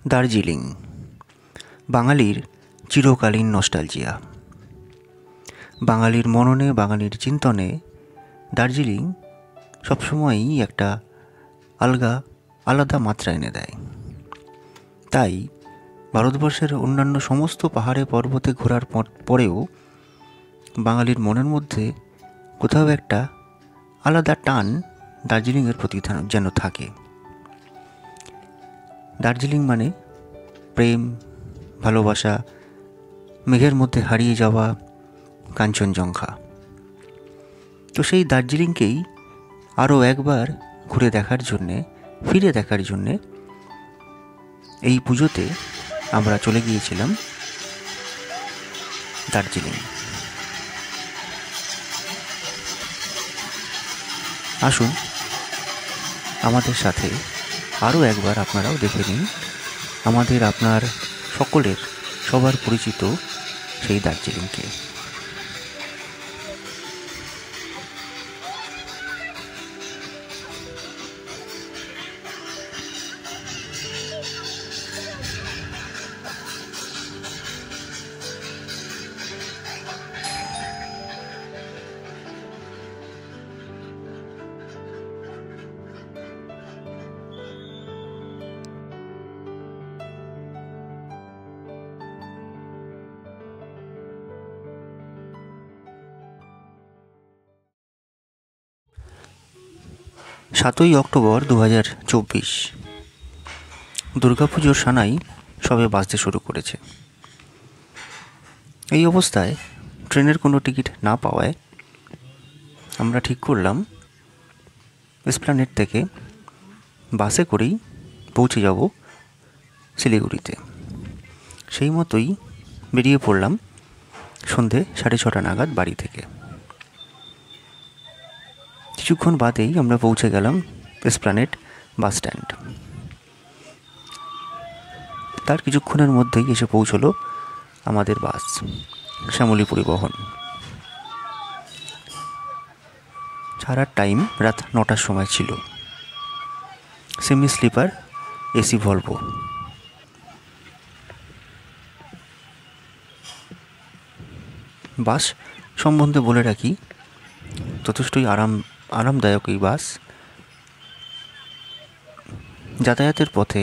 দার্জিলিং বাঙালির চিরকালীন নস্টালজিয়া। বাঙালির মননে, বাঙালির চিন্তনে দার্জিলিং সবসময়ই একটা আলাদা মাত্রা এনে দেয়। তাই ভারতবর্ষের অন্যান্য সমস্ত পাহাড়ে পর্বতে ঘোরার পরেও বাঙালির মনের মধ্যে কোথাও একটা আলাদা টান দার্জিলিংয়ের প্রতি যেন থাকে। দার্জিলিং মানে প্রেম, ভালোবাসা, মেঘের মধ্যে হারিয়ে যাওয়া কাঞ্চনজঙ্ঘা। তো সেই দার্জিলিংকেই আরও একবার ঘুরে দেখার জন্যে, ফিরে দেখার জন্যে এই পুজোতে আমরা চলে গিয়েছিলাম দার্জিলিং। আসুন আমাদের সাথে আরও একবার আপনারাও দেখে নিন আপনার সবার পরিচিত সেই দার্জিলিংকে। 7ই অক্টোবর 2024 দুর্গাপুজোর সানাই সবে বাজতে শুরু করেছে। এই অবস্থায় ট্রেনের কোনো টিকিট না পাওয়ায় আমরা ঠিক করলাম এসপ্ল্যানেড থেকে বাসে করেই পৌঁছে যাব শিলিগুড়িতে। সেই মতোই বেরিয়ে পড়লাম সন্ধে 6:30 নাগাদ বাড়ি থেকে। কিছুক্ষণ বাদেই আমরা পৌঁছে গেলাম এসপ্ল্যানেড বাস স্ট্যান্ড। তার কিছুক্ষণের মধ্যেই এসে পৌঁছলো আমাদের বাস, শ্যামলী পরিবহন। ছাড়ার টাইম রাত 9টার সময় ছিল। Semi sleeper AC Volvo. Bus সম্বন্ধে বলে রাখি, যথেষ্টই আরামদায়ক এই বাস। যাতায়াতের পথে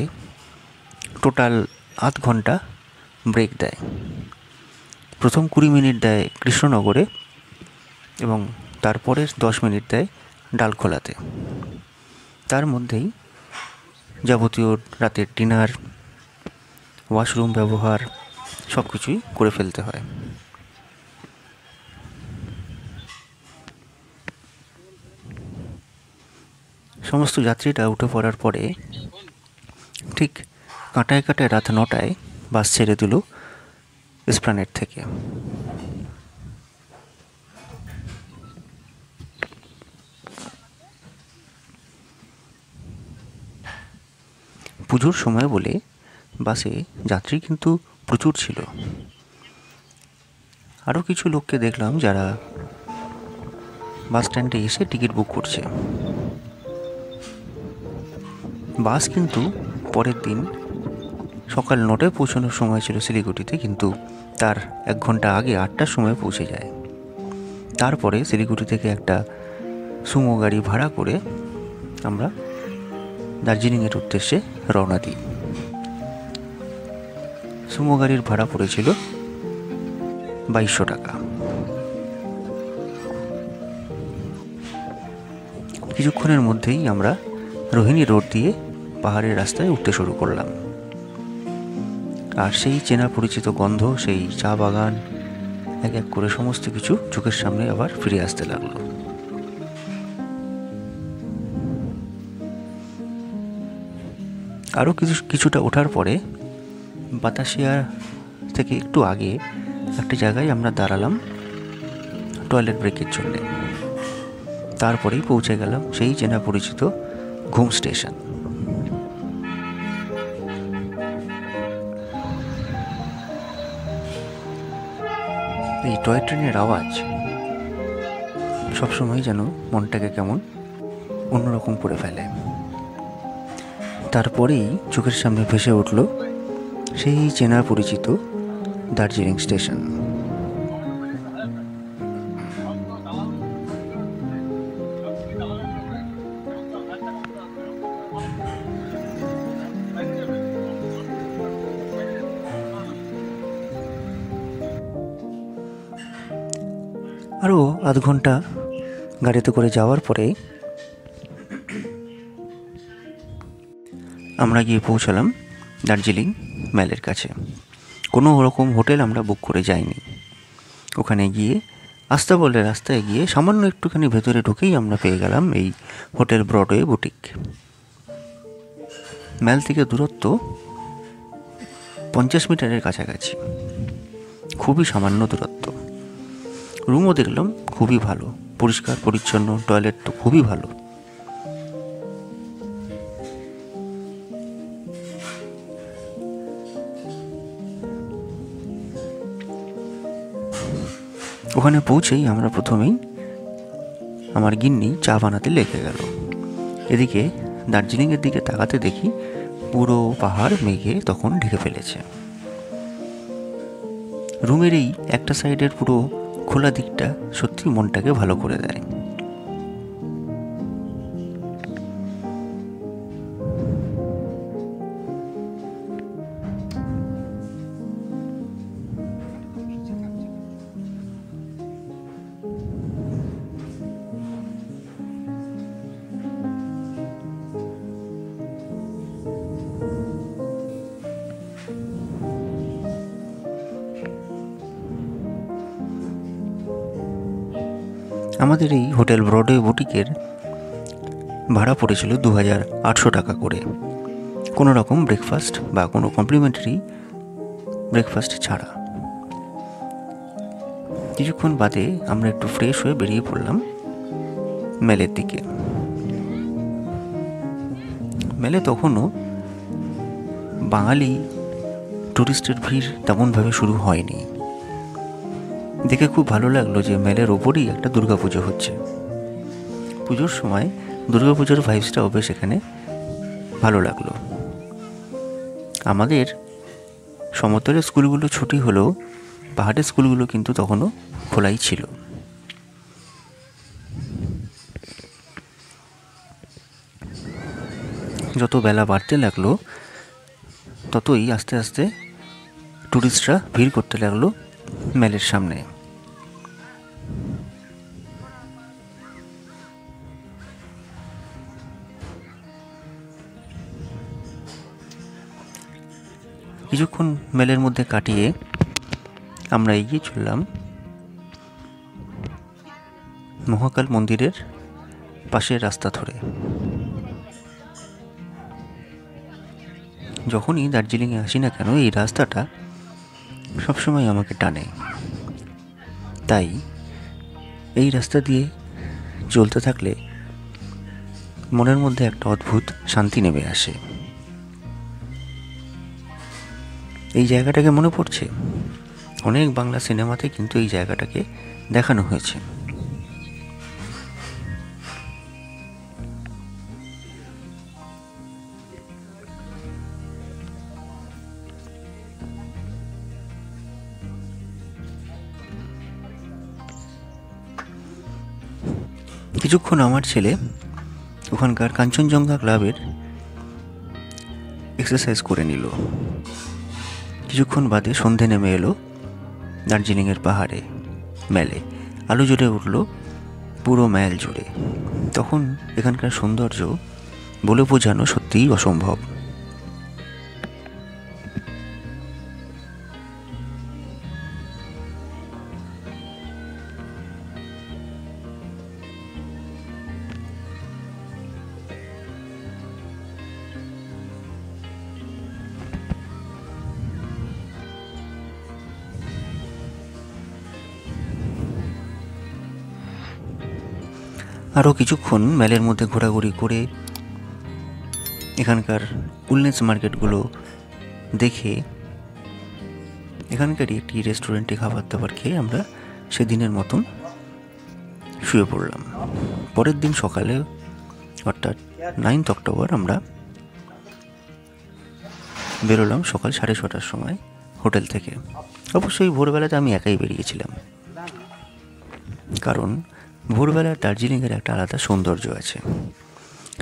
টোটাল আধ ঘন্টা ব্রেক দেয়। প্রথম 20 মিনিট দেয় কৃষ্ণনগরে এবং তারপরের 10 মিনিট দেয় ডালখোলাতে। তার মধ্যেই যাবতীয় রাতের ডিনার, ওয়াশরুম ব্যবহার সব কিছুই করে ফেলতে হয়। সমস্ত যাত্রীরা উঠে পড়ার পরে ঠিক কাঁটায় রাত 9টায় বাস ছেড়ে দিল এসপ্ল্যানেড থেকে। পুজোর সময় বলে বাসে যাত্রী কিন্তু প্রচুর ছিল। আরও কিছু লোককে দেখলাম যারা বাস স্ট্যান্ডে এসে টিকিট বুক করছে। বাস কিন্তু পরের দিন সকাল 9টায় পৌঁছানোর সময় ছিল শিলিগুড়িতে, কিন্তু তার 1 ঘন্টা আগে 8টার সময় পৌঁছে যায়। তারপরে শিলিগুড়ি থেকে একটা সুমো গাড়ি ভাড়া করে আমরা দার্জিলিংয়ের উদ্দেশ্যে রওনা দিই। সুমো গাড়ির ভাড়া পড়েছিল 2200 টাকা। কিছুক্ষণের মধ্যেই আমরা রোহিণী রোড দিয়ে পাহাড়ের রাস্তায় উঠতে শুরু করলাম। আর সেই চেনা পরিচিত গন্ধ, সেই চা বাগান, এক এক করে সমস্ত কিছু চোখের সামনে আবার ফিরে আসতে লাগলো। আরও কিছুটা ওঠার পরে বাতাসিয়া থেকে একটু আগে একটা জায়গায় আমরা দাঁড়ালাম টয়লেট ব্রেকের জন্যে। তারপরেই পৌঁছে গেলাম সেই চেনা পরিচিত ঘুম স্টেশন। এই টয় ট্রেনের আওয়াজ সবসময় যেন মনটাকে কেমন অন্যরকম করে ফেলে। তারপরেই চোখের সামনে ভেসে উঠল সেই চেনা পরিচিত দার্জিলিং স্টেশন। আরও আধ ঘন্টা গাড়িতে করে যাওয়ার পরে আমরা গিয়ে পৌঁছালাম দার্জিলিং ম্যালের কাছে। কোনো রকম হোটেল আমরা বুক করে যাইনি। ওখানে গিয়ে আস্তাবলের রাস্তায় গিয়ে সামান্য একটুখানি ভেতরে ঢুকেই আমরা পেয়ে গেলাম এই হোটেল ব্রডওয়ে বুটিক। ম্যাল থেকে দূরত্ব 50 মিটারের কাছাকাছি, খুবই সামান্য দূরত্ব। রুমও দেখলাম খুবই ভালো, পরিষ্কার পরিচ্ছন্ন, টয়লেট তো খুবই ভালো। ওখানে পৌঁছেই আমরা প্রথমেই আমার গিন্নি চা বানাতে লেগে গেল। এদিকে দার্জিলিংয়ের দিকে তাকাতে দেখি পুরো পাহাড় মেঘে তখন ঢেকে ফেলেছে। রুমের এই একটা সাইডের পুরো খোলা দিকটা সত্যি মনটাকে ভালো করে দেয়। আমাদের এই হোটেল ব্রডওয়ে বুটিকের ভাড়া পড়েছিল 2800 টাকা করে, কোনো রকম ব্রেকফাস্ট বা কোনো কমপ্লিমেন্টারি ব্রেকফাস্ট ছাড়া। কিছুক্ষণ বাদে আমরা একটু ফ্রেশ হয়ে বেরিয়ে পড়লাম মেলের দিকে। মেলে তখনও বাঙালি টুরিস্টের ভিড় তেমনভাবে শুরু হয়নি। দেখে খুব ভালো লাগলো যে মেলের ওপরই একটা দুর্গাপুজো হচ্ছে। পুজোর সময় দুর্গাপুজোর ভাইবসটাও বেশ এখানে ভালো লাগলো। আমাদের সমতলের স্কুলগুলো ছুটি হলেও পাহাড়ের স্কুলগুলো কিন্তু তখনও খোলাই ছিল। যত বেলা বাড়তে লাগলো ততই আস্তে আস্তে টুরিস্টরা ভিড় করতে লাগলো মেলের সামনে। কিছুক্ষণ মেলের মধ্যে কাটিয়ে আমরা এগিয়ে চললাম মহাকাল মন্দিরের পাশের রাস্তা ধরে। যখনই দার্জিলিংয়ে আসি না কেন এই রাস্তাটা সবসময় আমাকে টানে, তাই এই রাস্তা দিয়ে চলতে থাকলে মনের মধ্যে একটা অদ্ভুত শান্তি নেমে আসে। এই জায়গাটাকে মনে পড়ছে অনেক বাংলা সিনেমাতে কিন্তু এই জায়গাটাকে দেখানো হয়েছে। কিছুক্ষণ আমার ছেলে ওখানকার কাঞ্চনজঙ্ঘা ক্লাবের এক্সারসাইজ করে নিল। কিছুক্ষণ বাদে সন্ধে নেমে এলো দার্জিলিংয়ের পাহাড়ে। মেলে আলো জ্বলে উঠল পুরো ম্যাল জুড়ে। তখন এখানকার সৌন্দর্য বলে বোঝানো সত্যিই অসম্ভব। আরও কিছুক্ষণ মেলের মধ্যে ঘোরাঘুরি করে এখানকার উলনেস মার্কেটগুলো দেখে এখানকারই একটি রেস্টুরেন্টে খাবার দাবার খেয়ে আমরা সেদিনের মতন শুয়ে পড়লাম। পরের দিন সকালে অর্থাৎ 9 অক্টোবর আমরা বেরোলাম সকাল 6:30টার সময় হোটেল থেকে। অবশ্যই ভোরবেলাতে আমি একাই বেরিয়েছিলাম, কারণ ভোরবেলার দার্জিলিংয়ের একটা আলাদা সৌন্দর্য আছে,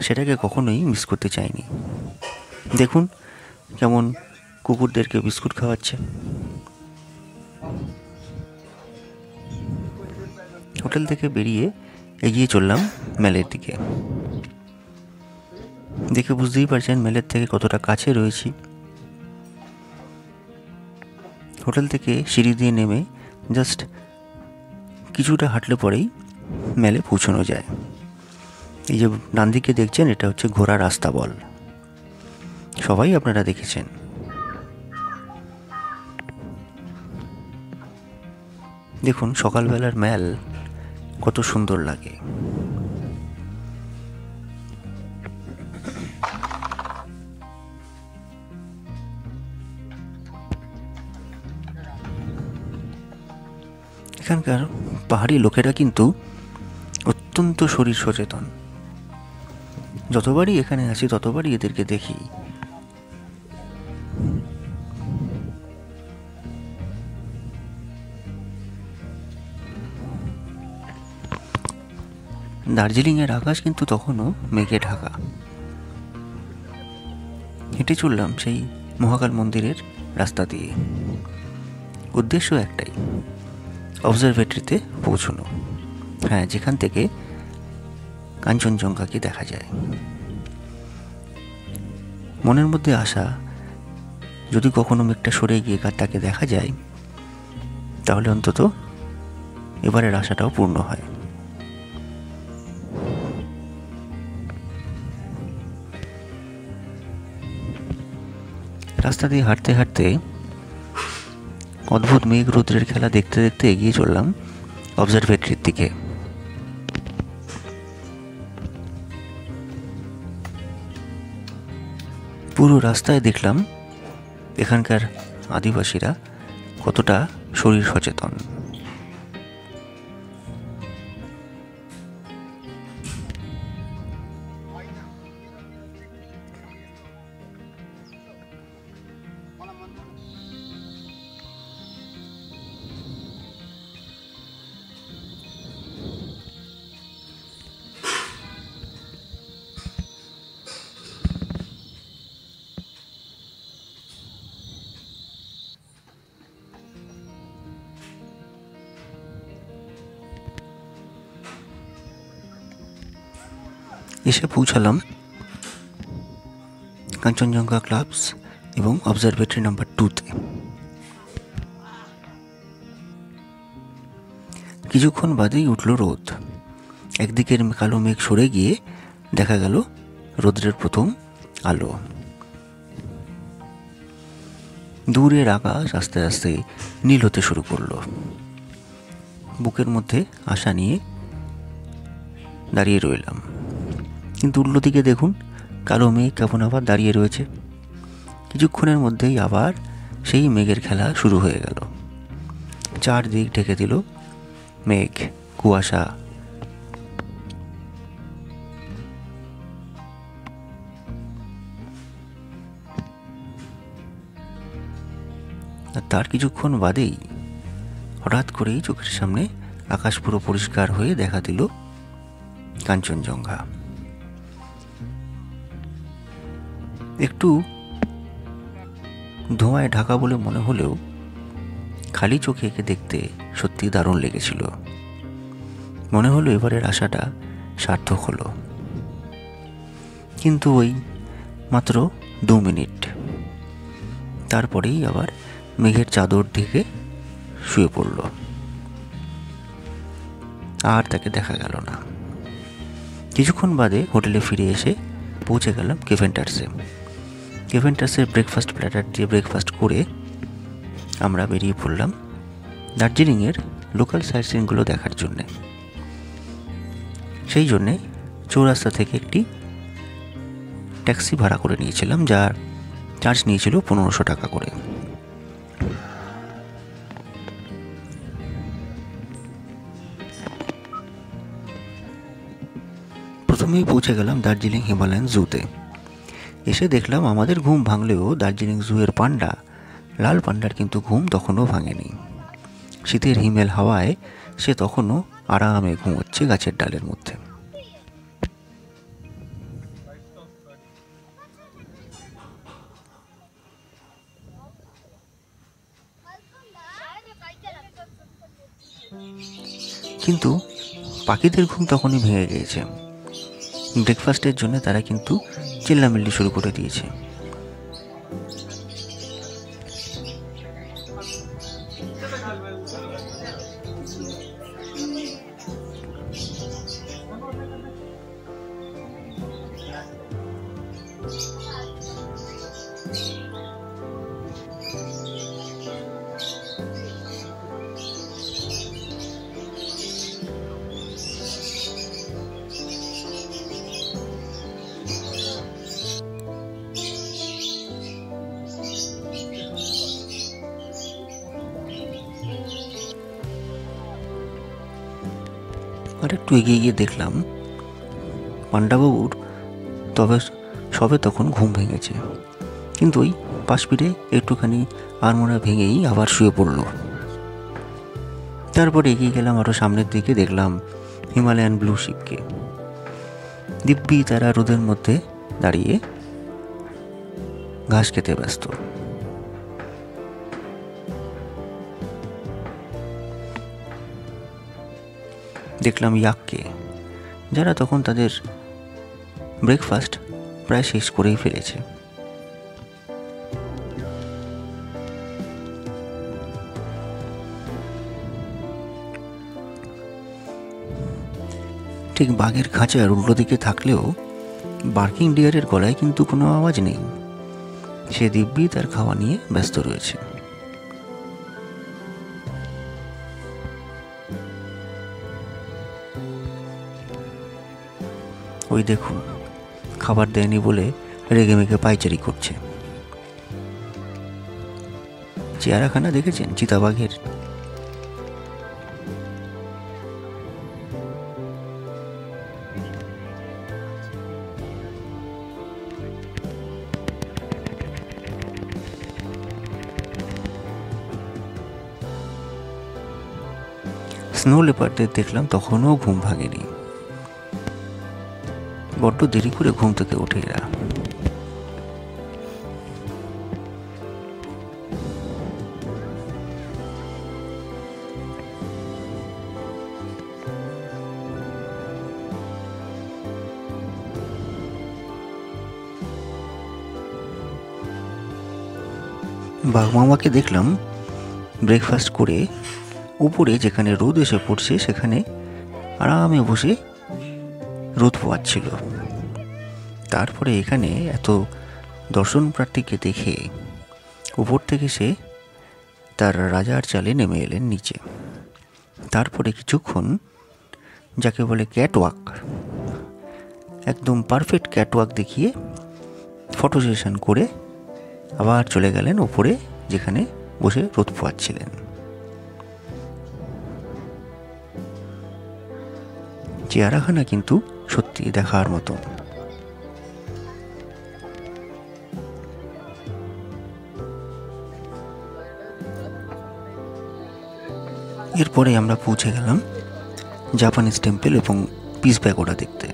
সেটাকে কখনোই মিস করতে চাইনি। দেখুন কেমন কুকুরদেরকে বিস্কুট খাওয়াচ্ছে। হোটেল থেকে বেরিয়ে এগিয়ে চললাম মেলের দিকে। দেখে বুঝতেই পারছেন মেলের থেকে কতটা কাছে রয়েছি। হোটেল থেকে সিঁড়ি দিয়ে নেমে জাস্ট কিছুটা হাঁটলে পরেই মেলে পৌঁছানো যায়। এই যে ডান দিকে দেখছেন, এটা হচ্ছে ঘোড়ার আস্তাবল, সবাই আপনারা দেখেছেন। দেখুন সকালবেলার মেল কত সুন্দর লাগে। এখানকার পাহাড়ি লোকেরা কিন্তু অত্যন্ত শরীর সচেতন। যতবারই এখানে আসি ততবারই এদেরকে দেখি। দার্জিলিংয়ের আকাশ কিন্তু তখনও মেঘে ঢাকা। হেঁটে চললাম সেই মহাকাল মন্দিরের রাস্তা দিয়ে। উদ্দেশ্য একটাই, অবজারভেটরিতে পৌঁছানো। হ্যাঁ, যেখান থেকে কাঞ্চনজঙ্ঘাকে দেখা যায়। মনের মধ্যে আশা, যদি কখনো মেঘটা সরে গিয়ে তাকে দেখা যায়, তাহলে অন্তত এবারের আশাটাও পূর্ণ হয়। রাস্তা দিয়ে হাঁটতে হাঁটতে অদ্ভুত মেঘ রৌদ্রের খেলা দেখতে দেখতে এগিয়ে চললাম অবজারভেটরির দিকে। পুরো রাস্তায় দেখলাম এখানকার আদিবাসীরা কতটা শরীর সচেতন। এসে পৌঁছালাম কাঞ্চনজঙ্ঘা ক্লাবস এবং অবজারভেটরি নাম্বার 2-তে। কিছুক্ষণ বাদেই উঠল রোদ। একদিকের কালো মেঘ সরে গিয়ে দেখা গেল রোদ্রের প্রথম আলো। দূরের আকাশ আস্তে আস্তে নীল হতে শুরু করলো। বুকের মধ্যে আশা নিয়ে দাঁড়িয়ে রইলাম, কিন্তু উল্টো দিকে দেখুন কালো মেঘ কেমন আবার দাঁড়িয়ে রয়েছে। কিছুক্ষণের মধ্যেই আবার সেই মেঘের খেলা শুরু হয়ে গেল। চারদিক ঢেকে দিল মেঘ, কুয়াশা। আর তার কিছুক্ষণ বাদেই হঠাৎ করেই চোখের সামনে আকাশ পুরো পরিষ্কার হয়ে দেখা দিল কাঞ্চনজঙ্ঘা। একটু ধোঁয়ায় ঢাকা বলে মনে হলেও খালি চোখে একে দেখতে সত্যি দারুণ লেগেছিল। মনে হলো এবারের আশাটা সার্থক হলো। কিন্তু ওই মাত্র 2 মিনিট, তারপরেই আবার মেঘের চাদর ঢেকে শুয়ে পড়ল, আর তাকে দেখা গেল না। কিছুক্ষণ বাদে হোটেলে ফিরে এসে পৌঁছে গেলাম কেভেন্টার্সে। কেভেন্টার্সের ব্রেকফাস্ট প্ল্যাটার দিয়ে ব্রেকফাস্ট করে আমরা বেরিয়ে পড়লাম দার্জিলিংয়ের লোকাল সাইট সিনগুলো দেখার জন্যে। সেই জন্যে চৌরাস্তা থেকে একটি ট্যাক্সি ভাড়া করে নিয়েছিলাম, যার চার্জ নিয়েছিল 1500 টাকা করে। প্রথমেই পৌঁছে গেলাম দার্জিলিং হিমালয়ান জুতে। এসে দেখলাম আমাদের ঘুম ভাঙলেও দার্জিলিং জুয়ের পান্ডা লাল পান্ডার কিন্তু ঘুম তখনও ভাঙেনি। শীতের হিমেল হাওয়ায় সে তখনও আরামে ঘুমোচ্ছে গাছের ডালের মধ্যে। কিন্তু পাখিদের ঘুম তখনই ভেঙে গিয়েছে। ব্রেকফাস্টের জন্য তারা কিন্তু চিল্লামিল্লি শুরু করে দিয়েছে। আর একটু এগিয়ে গিয়ে দেখলাম পান্ডাবাবুর সবে তখন ঘুম ভেঙেছে, কিন্তু ওই পাশ ফিরে একটুখানি আড়মোড়া ভেঙেই আবার শুয়ে পড়ল। তারপরে এগিয়ে গেলাম আরও সামনের দিকে, দেখলাম হিমালয়ান ব্লু শিপকে। দিব্যি তারা রোদের মধ্যে দাঁড়িয়ে ঘাস খেতে ব্যস্ত। দেখলাম ইয়াককে, যারা তখন তাদের ব্রেকফাস্ট প্রায় শেষ করেই ফেলেছে। ঠিক বাঘের খাঁচার উল্টো দিকে থাকলেও বার্কিং ডিয়ারের গলায় কিন্তু কোনো আওয়াজ নেই। সে দিব্যি তার খাওয়া নিয়ে ব্যস্ত রয়েছে। ওই দেখুন, খাবার দেয়নি বলে রেগে মেগে পায়চারি করছে। চেহারাখানা দেখেছেন চিতাবাঘের? স্নো লেপার্ডদের দেখলাম তখনও ঘুম ভাঙেনি। বড্ড দেরি করে ঘুম থেকে ওঠে এরা। বাঘমামাকে দেখলাম ব্রেকফাস্ট করে উপরে যেখানে রোদ এসে পড়ছে সেখানে আরামে বসে রোদ পোয়াচ্ছিল। তারপরে এখানে এত দর্শনপ্রার্থীকে দেখে উপর থেকে সে তার রাজার চালে নেমে এলেন নিচে। তারপরে কিছুক্ষণ যাকে বলে ক্যাটওয়াক, একদম পারফেক্ট ক্যাটওয়াক দেখিয়ে ফটো সেশন করে আবার চলে গেলেন উপরে যেখানে বসে রোদ পোয়াচ্ছিলেন। চেহারাখানা কিন্তু সত্যি দেখার মতো। এরপরে আমরা পৌঁছে গেলাম জাপানিজ টেম্পল এবং পিস প্যাগোডা দেখতে।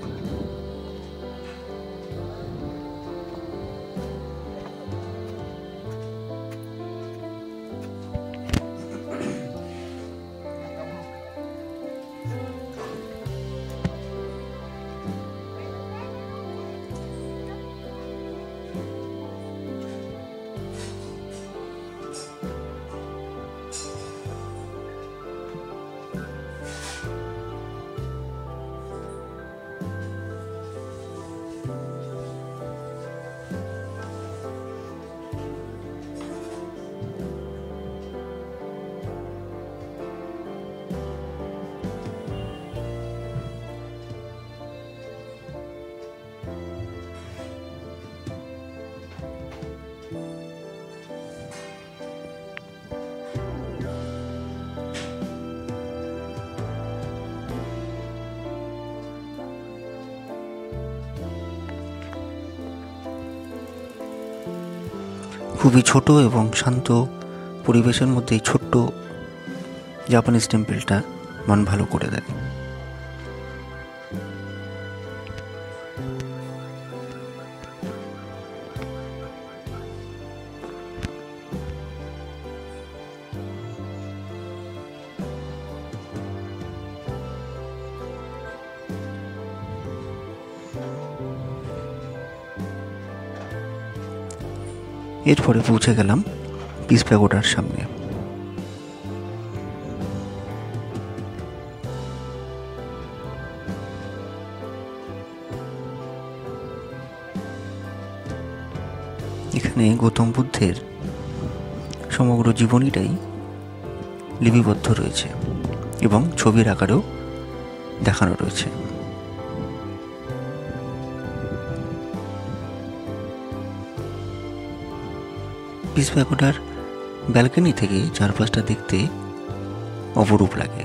খুবই ছোট এবং শান্ত পরিবেশের মধ্যে এই ছোট্ট জাপানিজ টেম্পলটা মন ভালো করে দেয়। এরপরে পৌঁছে গেলাম পিস প্যাগোডার সামনে। এখানে গৌতম বুদ্ধের সমগ্র জীবনীটাই লিপিবদ্ধ রয়েছে এবং ছবির আকারেও দেখানো রয়েছে। পিস প্যাগোডার ব্যালকনি থেকে চারপাশটা দেখতে অপরূপ লাগে।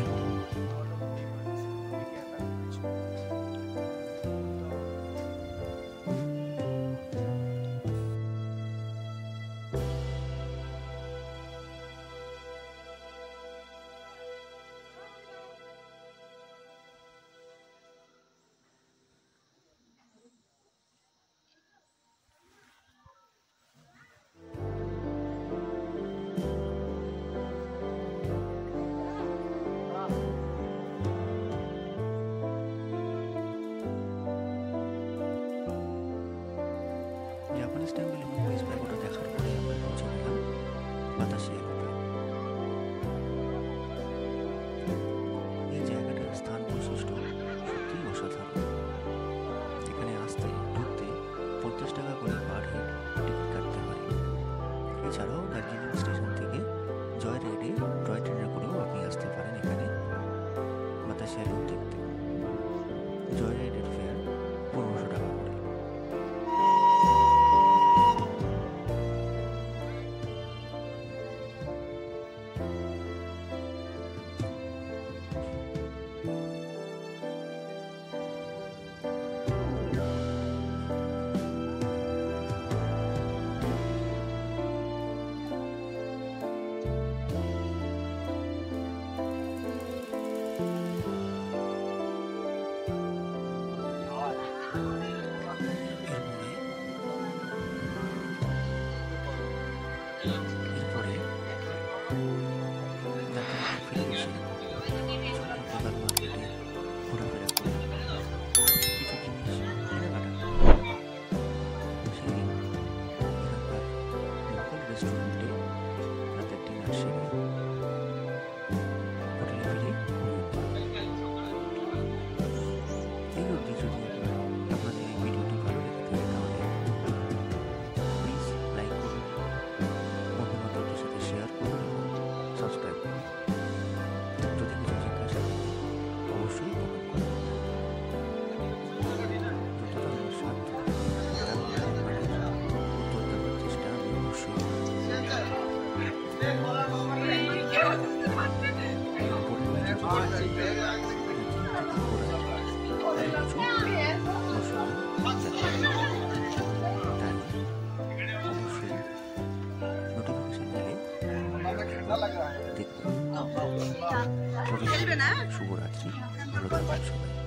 জাপানিজ টেম্পল এবং পিস প্যাগোডা দেখার পরে আমরা পৌঁছে গেলাম বাতাসে এলাকায়। এই জায়গাটার স্থান বৈশিষ্ট্য সত্যিই অসাধারণ। এখানে ঢুকতে 50 টাকা করে পার হেড টিকিট কাটতে হয়। এছাড়াও দার্জিলিং স্টেশন থেকে জয় ট্রেনে করেও আপনি আসতে পারেন এখানে বাতাসে লুট দেখতে। জয় রাইডের ফেয়ার 1500 টাকা করে। এরপরে ফিরে এসে প্রধান মার্কেটে ঘোরাফেরা করে কিছু জিনিস কেনাকাটা করে সেদিন এখানকার লোকাল রেস্টুরেন্টে রাতের ডিনার সেরে হোটেলে ফিরে ঘুমিয়ে পড়ে। এই অবধি যদি আপনাদের এই ভিডিওটি ভালো লেগে থাকে তাহলে প্লিজ লাইক করুন, বন্ধুবান্ধবদের সাথে শেয়ার করুন এবং সাবস্ক্রাইব করুন। যদি কিছু জিজ্ঞাসা থাকে অবশ্যই কমেন্ট করুন। যতটা আমার সাধ্য তার মধ্যে আপনাদের উত্তর দেওয়ার চেষ্টা আমি অবশ্যই করব। শুভরাত্রি, ভালো থাকবেন সবাই।